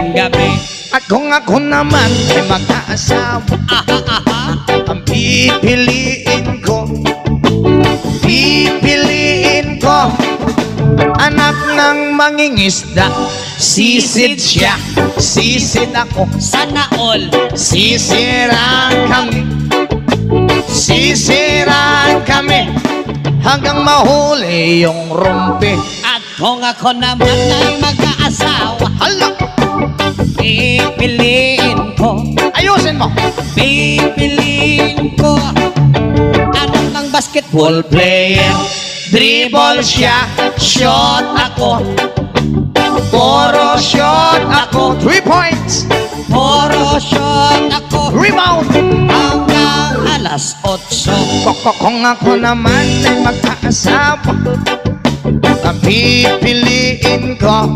madaling gabi. At kung ako naman ay mag-aasawa, ang pipiliin ko anak ng mangingisda. Sisid siya, sisid ako, Sana all. sisiraan kami hanggang mahuli yung rumpi. At kung ako naman ay mag-aasawa, Hala, pipiliin ko, ayusin mo. pipiliin ko anak ng basketball Player, dribble siya, shot ako, puro shot ako. 3 points, Puro shot ako rebound. hanggang alas 8. Kung ako naman ay mag-aasawa, ang pipiliin ko